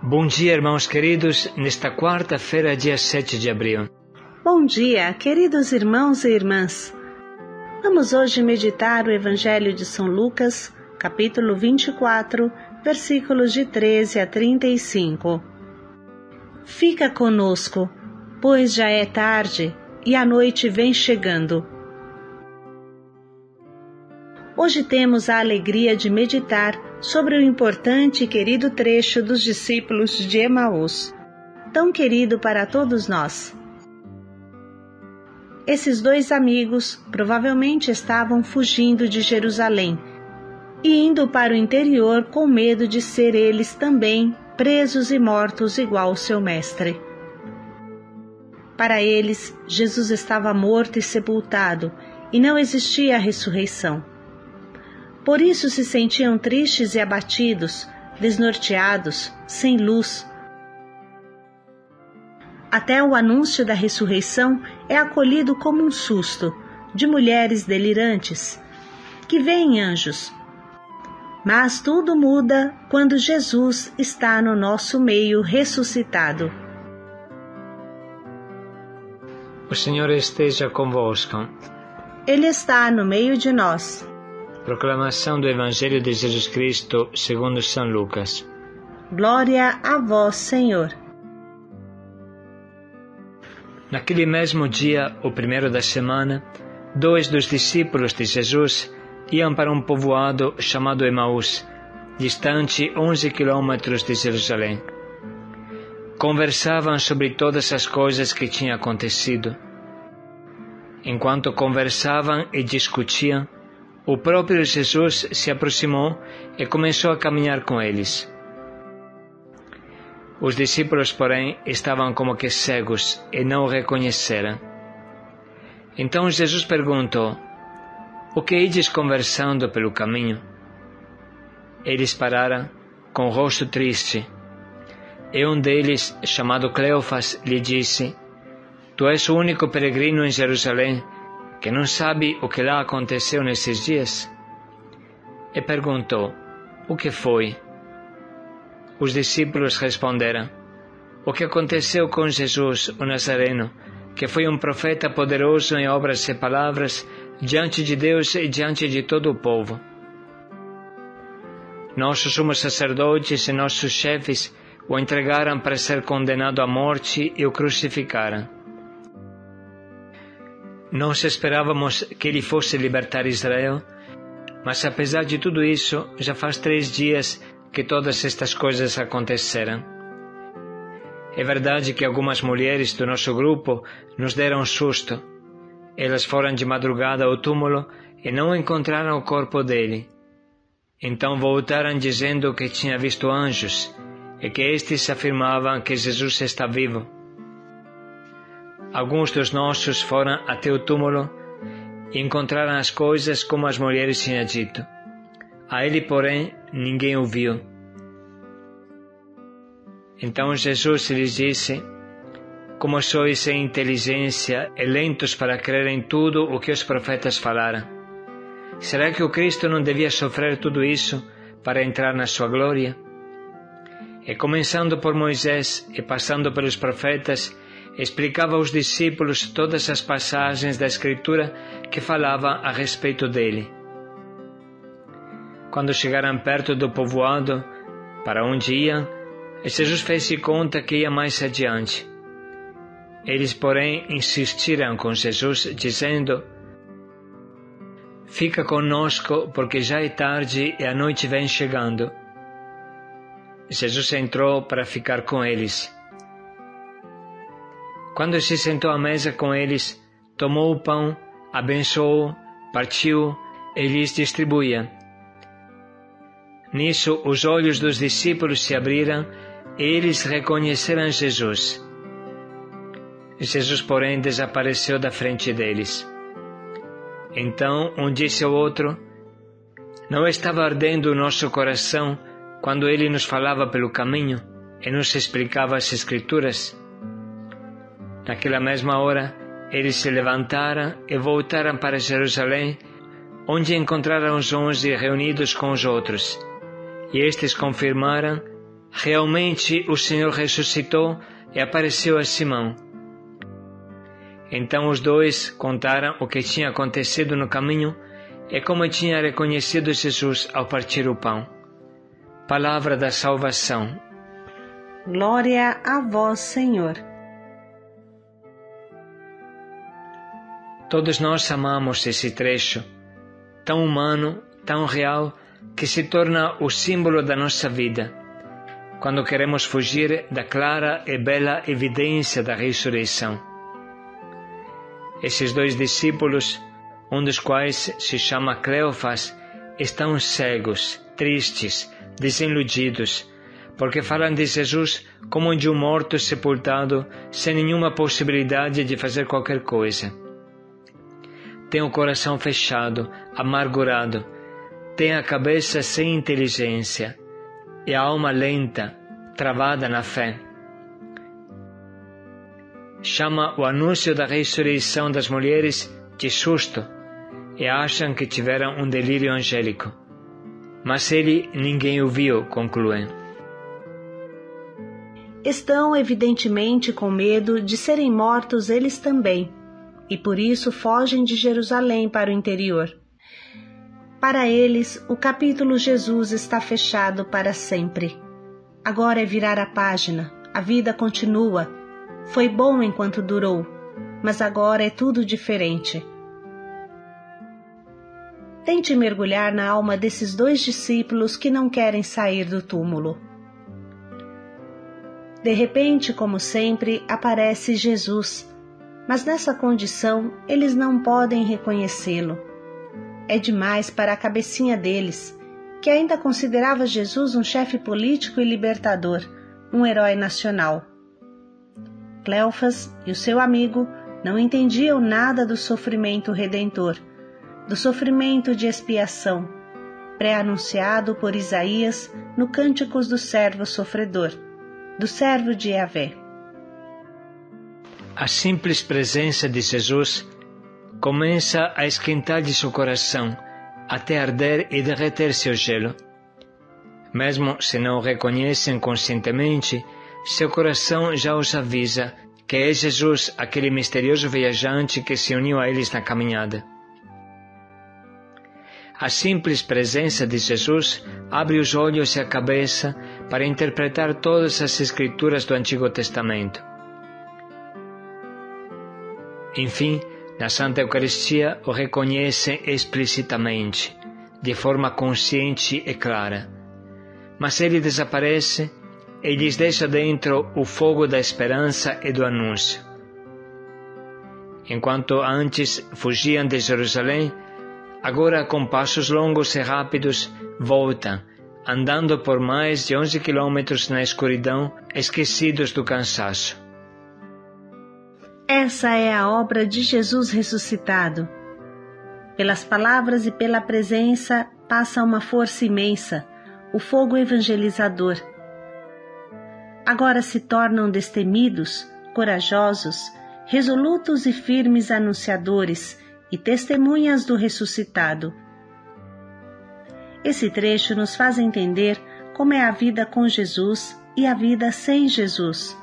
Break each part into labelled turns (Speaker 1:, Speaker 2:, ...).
Speaker 1: Bom dia, irmãos queridos, nesta quarta-feira, dia 7 de abril.
Speaker 2: Bom dia, queridos irmãos e irmãs. Vamos hoje meditar o Evangelho de São Lucas, capítulo 24, versículos de 13 a 35. Fica conosco, pois já é tarde e a noite vem chegando. Hoje temos a alegria de meditar sobre o importante e querido trecho dos discípulos de Emaús, tão querido para todos nós. Esses dois amigos provavelmente estavam fugindo de Jerusalém e indo para o interior com medo de ser eles também presos e mortos igual seu mestre. Para eles, Jesus estava morto e sepultado e não existia a ressurreição. Por isso se sentiam tristes e abatidos, desnorteados, sem luz. Até o anúncio da ressurreição é acolhido como um susto de mulheres delirantes, que veem anjos. Mas tudo muda quando Jesus está no nosso meio ressuscitado.
Speaker 1: O Senhor esteja convosco.
Speaker 2: Ele está no meio de nós.
Speaker 1: Proclamação do Evangelho de Jesus Cristo segundo São Lucas.
Speaker 2: Glória a vós, Senhor.
Speaker 1: Naquele mesmo dia, o primeiro da semana, 2 dos discípulos de Jesus iam para um povoado chamado Emaús, distante 11 quilômetros de Jerusalém. Conversavam sobre todas as coisas que tinham acontecido. Enquanto conversavam e discutiam, o próprio Jesus se aproximou e começou a caminhar com eles. Os discípulos, porém, estavam como que cegos e não o reconheceram. Então Jesus perguntou: "O que ides conversando pelo caminho?" Eles pararam, com o rosto triste. E um deles, chamado Cleofas, lhe disse: "Tu és o único peregrino em Jerusalém que não sabe o que lá aconteceu nesses dias?" E perguntou: "O que foi?" Os discípulos responderam: "O que aconteceu com Jesus, o Nazareno, que foi um profeta poderoso em obras e palavras diante de Deus e diante de todo o povo. Nossos sumos sacerdotes e nossos chefes o entregaram para ser condenado à morte e o crucificaram. Nós esperávamos que ele fosse libertar Israel, mas apesar de tudo isso, já faz 3 dias que todas estas coisas aconteceram. É verdade que algumas mulheres do nosso grupo nos deram um susto. Elas foram de madrugada ao túmulo e não encontraram o corpo dele. Então voltaram dizendo que tinham visto anjos e que estes afirmavam que Jesus está vivo. Alguns dos nossos foram até o túmulo e encontraram as coisas como as mulheres tinham dito. A ele, porém, ninguém o viu." Então Jesus lhes disse: "Como sois sem inteligência e lentos para crer em tudo o que os profetas falaram? Será que o Cristo não devia sofrer tudo isso para entrar na sua glória? E começando por Moisés e passando pelos profetas, explicava aos discípulos todas as passagens da Escritura que falavam a respeito dele. Quando chegaram perto do povoado, para onde iam, Jesus fez-se conta que ia mais adiante. Eles, porém, insistiram com Jesus, dizendo: "Fica conosco, porque já é tarde e a noite vem chegando." Jesus entrou para ficar com eles. Quando se sentou à mesa com eles, tomou o pão, abençoou, partiu e lhes distribuía. Nisso, os olhos dos discípulos se abriram e eles reconheceram Jesus. Jesus, porém, desapareceu da frente deles. Então, um disse ao outro: "Não estava ardendo o nosso coração quando ele nos falava pelo caminho e nos explicava as Escrituras?" Naquela mesma hora, eles se levantaram e voltaram para Jerusalém, onde encontraram os 11 reunidos com os outros, e estes confirmaram realmente o Senhor ressuscitou e apareceu a Simão. Então os dois contaram o que tinha acontecido no caminho e como tinha reconhecido Jesus ao partir o pão. Palavra da salvação.
Speaker 2: Glória a vós, Senhor.
Speaker 1: Todos nós amamos esse trecho, tão humano, tão real, que se torna o símbolo da nossa vida, quando queremos fugir da clara e bela evidência da ressurreição. Esses dois discípulos, um dos quais se chama Cleofas, estão cegos, tristes, desiludidos, porque falam de Jesus como de um morto sepultado, sem nenhuma possibilidade de fazer qualquer coisa. Tem o coração fechado, amargurado, tem a cabeça sem inteligência e a alma lenta, travada na fé. Chama o anúncio da ressurreição das mulheres de susto e acham que tiveram um delírio angélico. Mas ele ninguém o viu, concluem.
Speaker 2: Estão evidentemente com medo de serem mortos eles também, e por isso fogem de Jerusalém para o interior. Para eles, o capítulo Jesus está fechado para sempre. Agora é virar a página, a vida continua. Foi bom enquanto durou, mas agora é tudo diferente. Tente mergulhar na alma desses dois discípulos que não querem sair do túmulo. De repente, como sempre, aparece Jesus, mas nessa condição eles não podem reconhecê-lo. É demais para a cabecinha deles, que ainda considerava Jesus um chefe político e libertador, um herói nacional. Cleofas e o seu amigo não entendiam nada do sofrimento redentor, do sofrimento de expiação, pré-anunciado por Isaías no Cânticos do Servo Sofredor, do servo de Yahvé.
Speaker 1: A simples presença de Jesus começa a esquentar-lhes o coração, até arder e derreter seu gelo. Mesmo se não o reconhecem conscientemente, seu coração já os avisa que é Jesus aquele misterioso viajante que se uniu a eles na caminhada. A simples presença de Jesus abre os olhos e a cabeça para interpretar todas as escrituras do Antigo Testamento. Enfim, na Santa Eucaristia o reconhecem explicitamente, de forma consciente e clara. Mas ele desaparece e lhes deixa dentro o fogo da esperança e do anúncio. Enquanto antes fugiam de Jerusalém, agora com passos longos e rápidos voltam, andando por mais de 11 quilômetros na escuridão, esquecidos do cansaço.
Speaker 2: Essa é a obra de Jesus ressuscitado. Pelas palavras e pela presença passa uma força imensa, o fogo evangelizador. Agora se tornam destemidos, corajosos, resolutos e firmes anunciadores e testemunhas do ressuscitado. Esse trecho nos faz entender como é a vida com Jesus e a vida sem Jesus.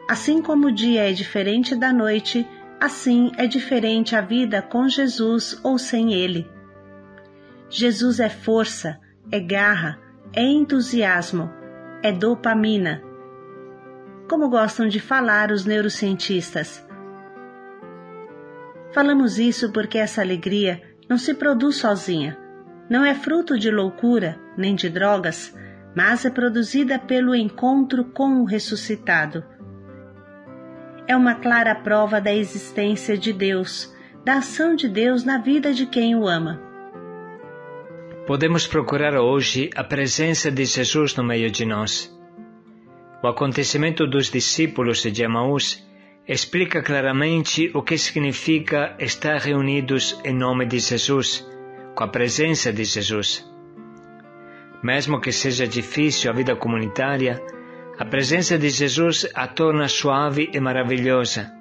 Speaker 2: Assim como o dia é diferente da noite, assim é diferente a vida com Jesus ou sem Ele. Jesus é força, é garra, é entusiasmo, é dopamina. Como gostam de falar os neurocientistas. Falamos isso porque essa alegria não se produz sozinha, não é fruto de loucura nem de drogas, mas é produzida pelo encontro com o ressuscitado. É uma clara prova da existência de Deus, da ação de Deus na vida de quem o ama.
Speaker 1: Podemos procurar hoje a presença de Jesus no meio de nós. O acontecimento dos discípulos de Emaús explica claramente o que significa estar reunidos em nome de Jesus, com a presença de Jesus. Mesmo que seja difícil a vida comunitária, a presença de Jesus a torna suave e maravilhosa,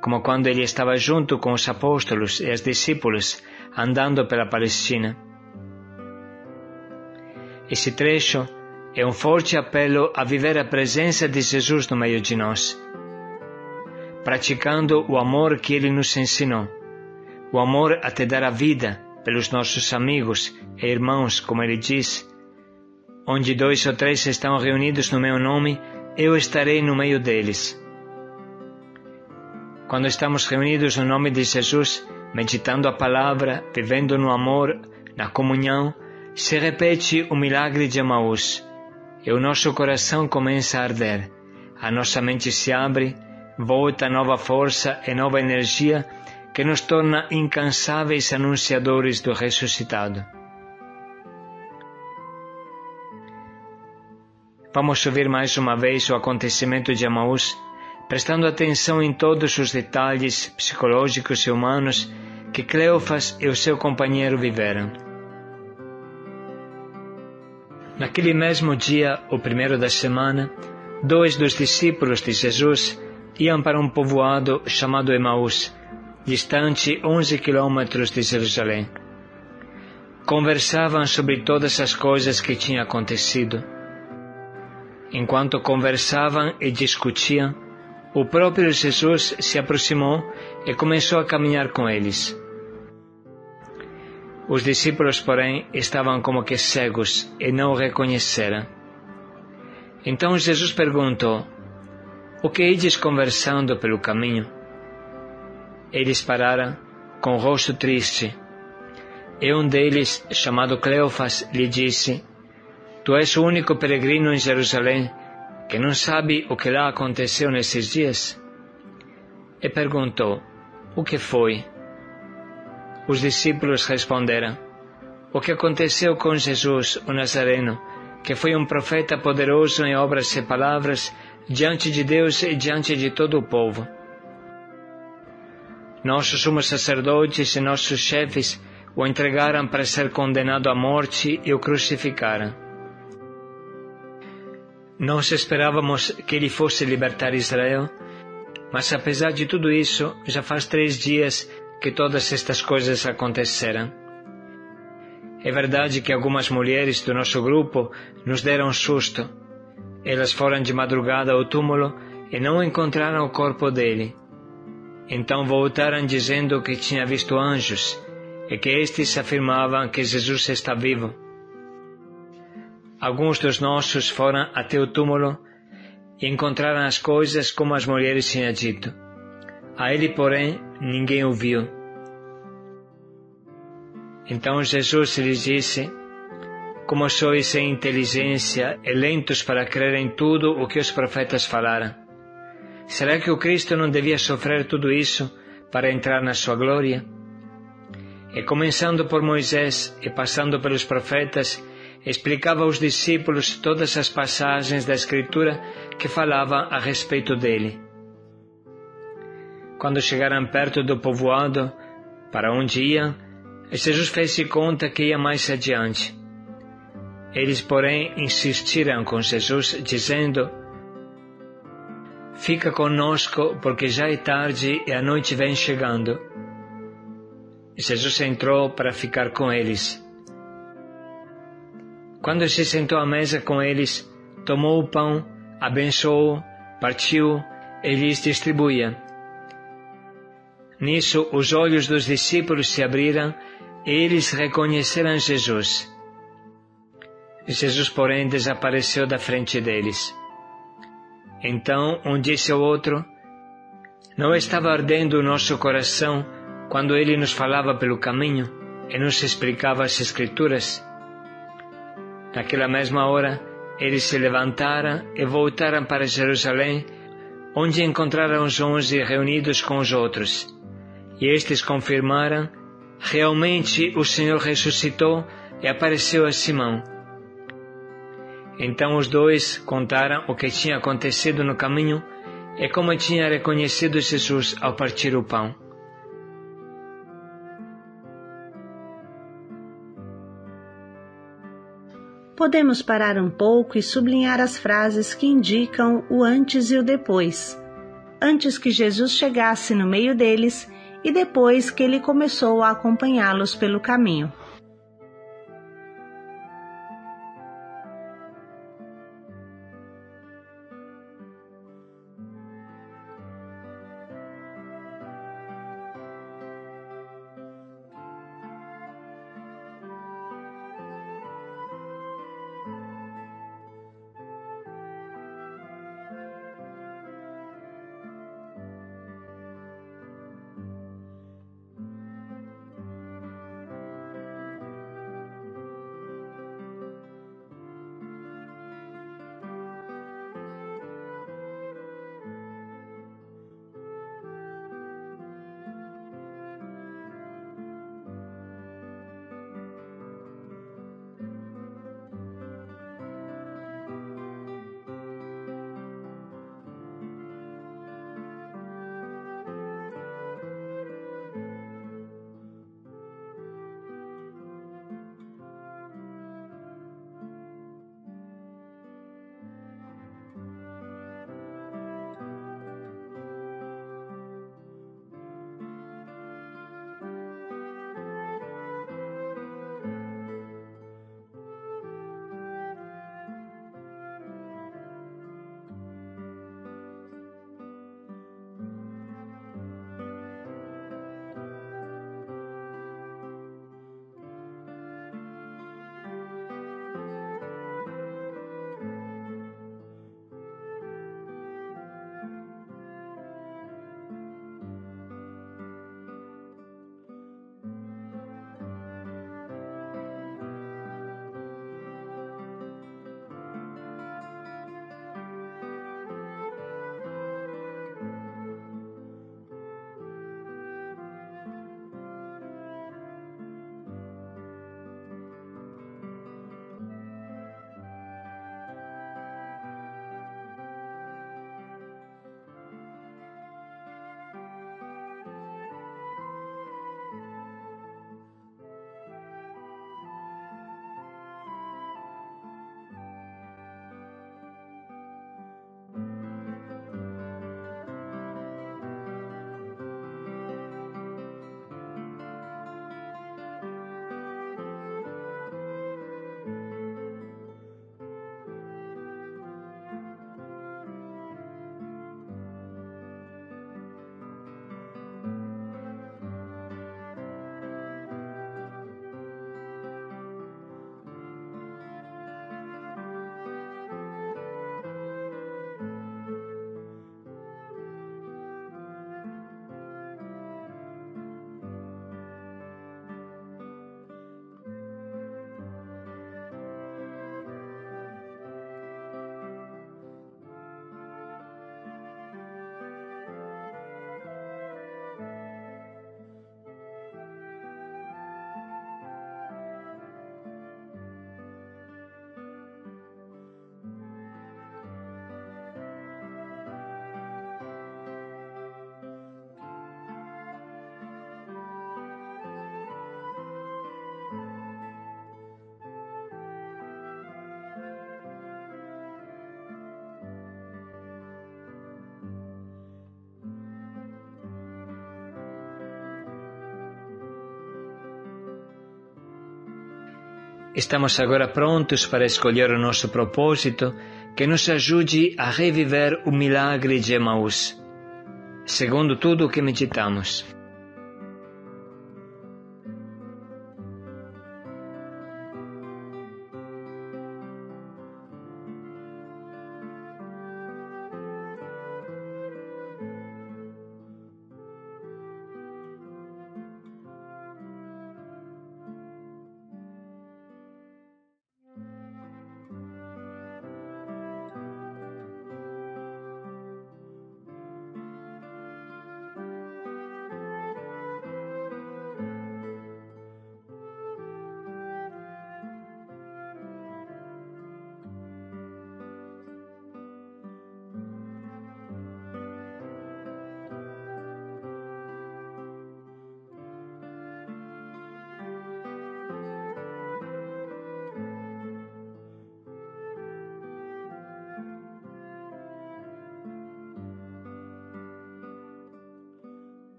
Speaker 1: como quando ele estava junto com os apóstolos e os discípulos andando pela Palestina. Esse trecho é um forte apelo a viver a presença de Jesus no meio de nós, praticando o amor que Ele nos ensinou, o amor até dar a vida pelos nossos amigos e irmãos, como Ele diz, onde 2 ou 3 estão reunidos no meu nome, eu estarei no meio deles. Quando estamos reunidos no nome de Jesus, meditando a palavra, vivendo no amor, na comunhão, se repete o milagre de Emaús, e o nosso coração começa a arder, a nossa mente se abre, volta nova força e nova energia que nos torna incansáveis anunciadores do ressuscitado. Vamos ouvir mais uma vez o acontecimento de Emaús, prestando atenção em todos os detalhes psicológicos e humanos que Cleofas e o seu companheiro viveram. Naquele mesmo dia, o primeiro da semana, 2 dos discípulos de Jesus iam para um povoado chamado Emaús, distante 11 quilômetros de Jerusalém. Conversavam sobre todas as coisas que tinham acontecido. Enquanto conversavam e discutiam, o próprio Jesus se aproximou e começou a caminhar com eles. Os discípulos, porém, estavam como que cegos e não o reconheceram. Então Jesus perguntou: "O que ides conversando pelo caminho?" Eles pararam, com o rosto triste. E um deles, chamado Cleofas, lhe disse: "Tu és o único peregrino em Jerusalém que não sabe o que lá aconteceu nesses dias?" E perguntou: "O que foi?" Os discípulos responderam: "O que aconteceu com Jesus, o Nazareno, que foi um profeta poderoso em obras e palavras diante de Deus e diante de todo o povo. Nossos sumos sacerdotes e nossos chefes o entregaram para ser condenado à morte e o crucificaram. Nós esperávamos que ele fosse libertar Israel, mas apesar de tudo isso, já faz 3 dias que todas estas coisas aconteceram. É verdade que algumas mulheres do nosso grupo nos deram um susto. Elas foram de madrugada ao túmulo e não encontraram o corpo dele. Então voltaram dizendo que tinha visto anjos e que estes afirmavam que Jesus está vivo. Alguns dos nossos foram até o túmulo e encontraram as coisas como as mulheres tinham dito. A ele, porém, ninguém o viu." Então Jesus lhes disse: "Como sois sem inteligência e lentos para crer em tudo o que os profetas falaram? Será que o Cristo não devia sofrer tudo isso para entrar na sua glória?" E começando por Moisés e passando pelos profetas, explicava aos discípulos todas as passagens da Escritura que falavam a respeito dele. Quando chegaram perto do povoado, para onde iam, Jesus fez-se conta que ia mais adiante. Eles, porém, insistiram com Jesus, dizendo: "Fica conosco, porque já é tarde e a noite vem chegando." Jesus entrou para ficar com eles. Quando se sentou à mesa com eles, tomou o pão, abençoou, partiu e lhes distribuía. Nisso, os olhos dos discípulos se abriram e eles reconheceram Jesus. Jesus, porém, desapareceu da frente deles. Então, um disse ao outro: "Não estava ardendo o nosso coração quando ele nos falava pelo caminho e nos explicava as Escrituras?" Naquela mesma hora, eles se levantaram e voltaram para Jerusalém, onde encontraram os 11 reunidos com os outros. E estes confirmaram: "Realmente o Senhor ressuscitou e apareceu a Simão." Então os 2 contaram o que tinha acontecido no caminho e como tinha reconhecido Jesus ao partir o pão.
Speaker 2: Podemos parar um pouco e sublinhar as frases que indicam o antes e o depois. Antes que Jesus chegasse no meio deles e depois que ele começou a acompanhá-los pelo caminho.
Speaker 1: estamos agora prontos para escolher o nosso propósito que nos ajude a reviver o milagre de Emaús, segundo tudo o que meditamos.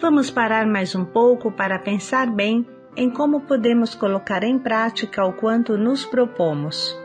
Speaker 2: Vamos parar mais um pouco para pensar bem em como podemos colocar em prática o quanto nos propomos.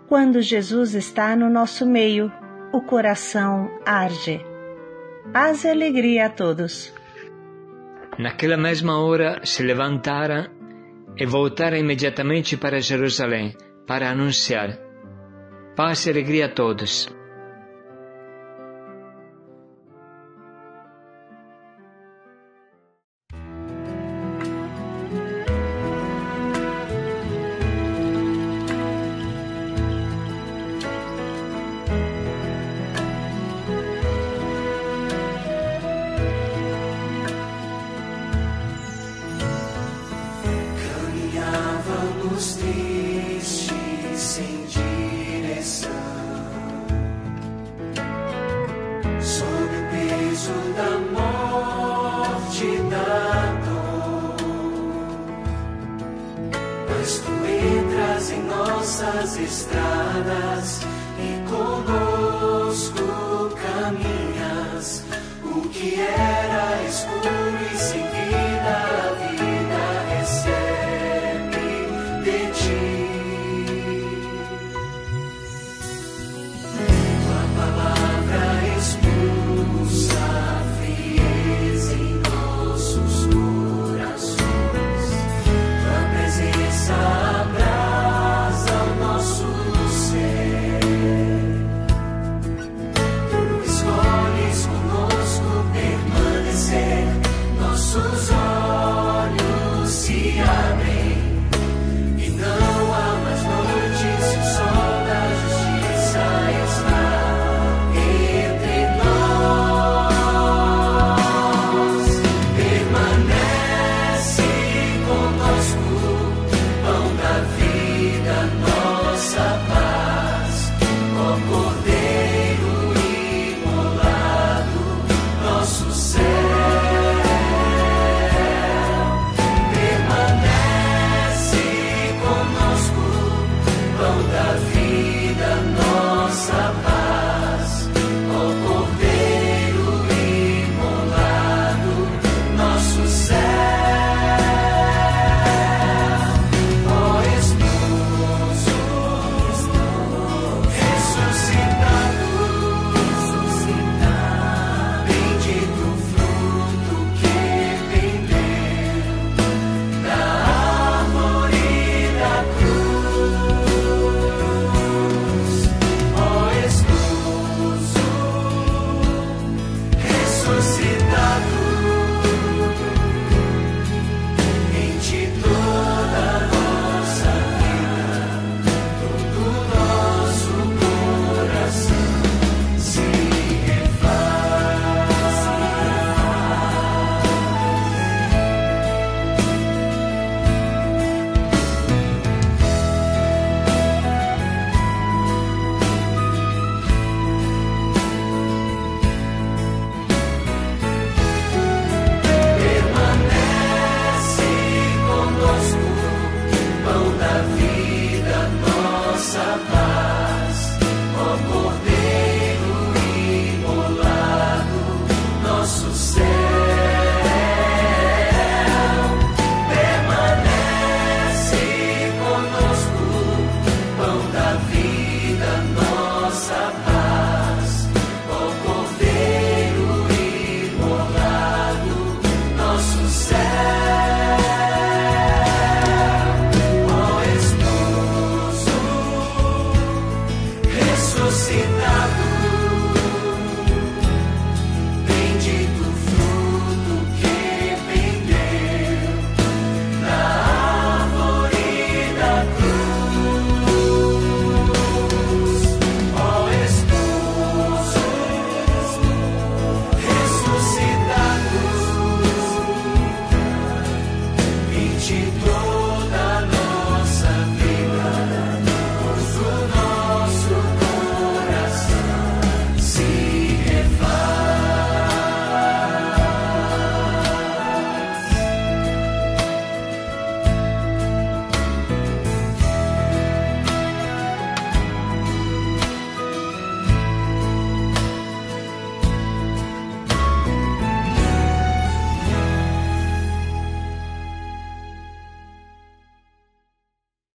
Speaker 2: Quando Jesus está no nosso meio, o coração arde. Paz e alegria a todos.
Speaker 1: Naquela mesma hora se levantaram e voltaram imediatamente para Jerusalém para anunciar: paz e alegria a todos.
Speaker 3: Tristes, sem direção, sob o peso da morte e da dor, mas tu entras em nossas estradas e conosco caminhas. O que era escuro e sem vida, a vida recebe de ti. Tua palavra expulsa a frieza em nossos corações. Tua presença abrasa o nosso ser. ressuscitar.